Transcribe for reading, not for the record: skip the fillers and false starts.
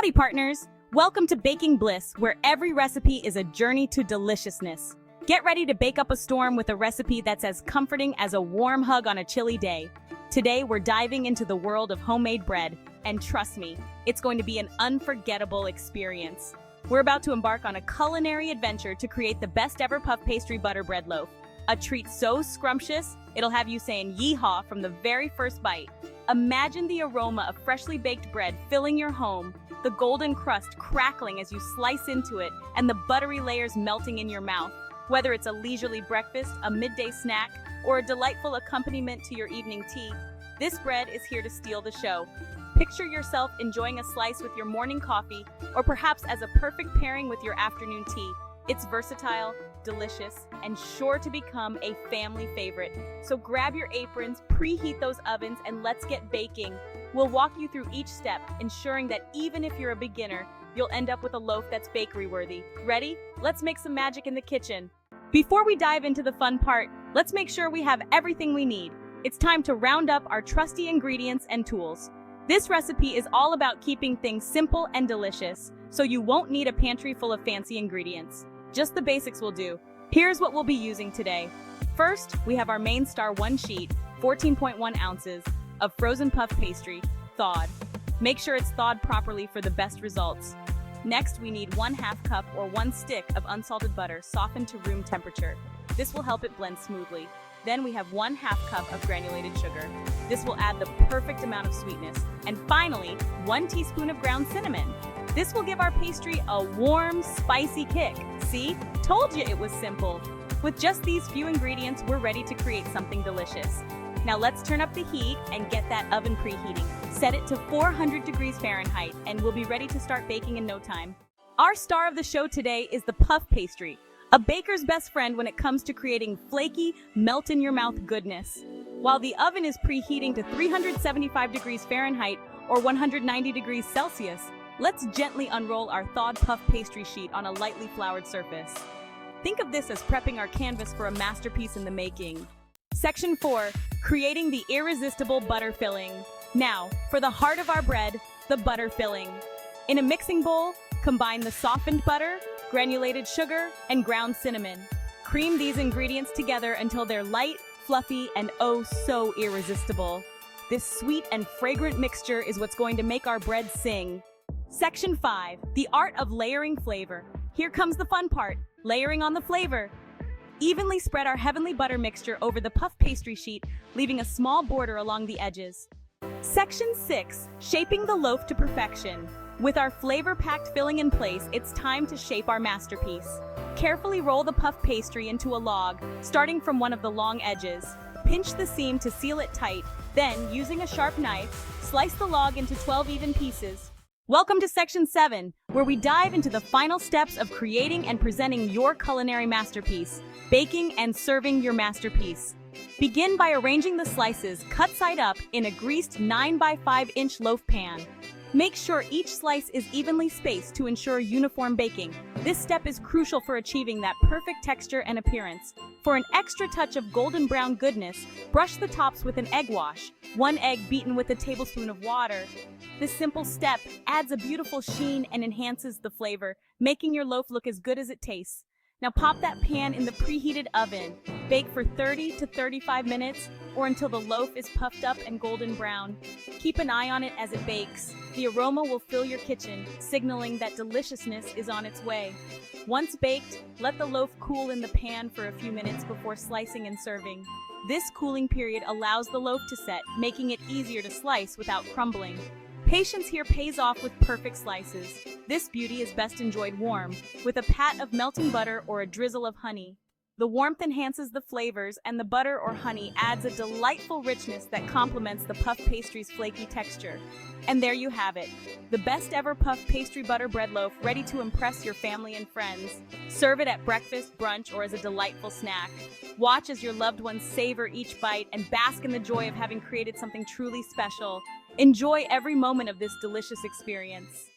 Howdy, partners! Welcome to Baking Bliss, where every recipe is a journey to deliciousness. Get ready to bake up a storm with a recipe that's as comforting as a warm hug on a chilly day. Today, we're diving into the world of homemade bread, and trust me, it's going to be an unforgettable experience. We're about to embark on a culinary adventure to create the best ever puff pastry butter bread loaf. A treat so scrumptious, it'll have you saying yeehaw from the very first bite. Imagine the aroma of freshly baked bread filling your home, the golden crust crackling as you slice into it, and the buttery layers melting in your mouth. Whether it's a leisurely breakfast, a midday snack, or a delightful accompaniment to your evening tea, this bread is here to steal the show. Picture yourself enjoying a slice with your morning coffee, or perhaps as a perfect pairing with your afternoon tea. It's versatile, delicious, and sure to become a family favorite. So grab your aprons, preheat those ovens, and let's get baking. We'll walk you through each step, ensuring that even if you're a beginner, you'll end up with a loaf that's bakery-worthy. Ready? Let's make some magic in the kitchen. Before we dive into the fun part, let's make sure we have everything we need. It's time to round up our trusty ingredients and tools. This recipe is all about keeping things simple and delicious, so you won't need a pantry full of fancy ingredients. Just the basics will do. Here's what we'll be using today. First, we have our main star one sheet, 14.1 ounces, of frozen puff pastry, thawed. Make sure it's thawed properly for the best results. Next, we need 1/2 cup or 1 stick of unsalted butter softened to room temperature. This will help it blend smoothly. Then we have 1/2 cup of granulated sugar. This will add the perfect amount of sweetness. And finally, 1 teaspoon of ground cinnamon. This will give our pastry a warm, spicy kick. See? Told you it was simple. With just these few ingredients, we're ready to create something delicious. Now let's turn up the heat and get that oven preheating. Set it to 400 degrees Fahrenheit and we'll be ready to start baking in no time. Our star of the show today is the puff pastry, a baker's best friend when it comes to creating flaky, melt-in-your-mouth goodness. While the oven is preheating to 375 degrees Fahrenheit or 190 degrees Celsius, let's gently unroll our thawed puff pastry sheet on a lightly floured surface. Think of this as prepping our canvas for a masterpiece in the making. Section 4, creating the irresistible butter filling. Now, for the heart of our bread, the butter filling. In a mixing bowl, combine the softened butter, granulated sugar, and ground cinnamon. Cream these ingredients together until they're light, fluffy, and oh so irresistible. This sweet and fragrant mixture is what's going to make our bread sing. Section 5, the art of layering flavor. Here comes the fun part, layering on the flavor. Evenly spread our heavenly butter mixture over the puff pastry sheet, leaving a small border along the edges. Section 6, shaping the loaf to perfection. With our flavor-packed filling in place, it's time to shape our masterpiece. Carefully roll the puff pastry into a log, starting from one of the long edges. Pinch the seam to seal it tight, then, using a sharp knife, slice the log into 12 even pieces. Welcome to Section 7, where we dive into the final steps of creating and presenting your culinary masterpiece, baking and serving your masterpiece. Begin by arranging the slices, cut side up, in a greased 9 by 5 inch loaf pan. Make sure each slice is evenly spaced to ensure uniform baking. This step is crucial for achieving that perfect texture and appearance. For an extra touch of golden brown goodness, brush the tops with an egg wash, 1 egg beaten with a tablespoon of water. This simple step adds a beautiful sheen and enhances the flavor, making your loaf look as good as it tastes. Now pop that pan in the preheated oven. Bake for 30 to 35 minutes or until the loaf is puffed up and golden brown. Keep an eye on it as it bakes. The aroma will fill your kitchen, signaling that deliciousness is on its way. Once baked, let the loaf cool in the pan for a few minutes before slicing and serving. This cooling period allows the loaf to set, making it easier to slice without crumbling. Patience here pays off with perfect slices. This beauty is best enjoyed warm, with a pat of melting butter or a drizzle of honey. The warmth enhances the flavors, and the butter or honey adds a delightful richness that complements the puff pastry's flaky texture. And there you have it, the best ever puff pastry butter bread loaf ready to impress your family and friends. Serve it at breakfast, brunch, or as a delightful snack. Watch as your loved ones savor each bite and bask in the joy of having created something truly special. Enjoy every moment of this delicious experience.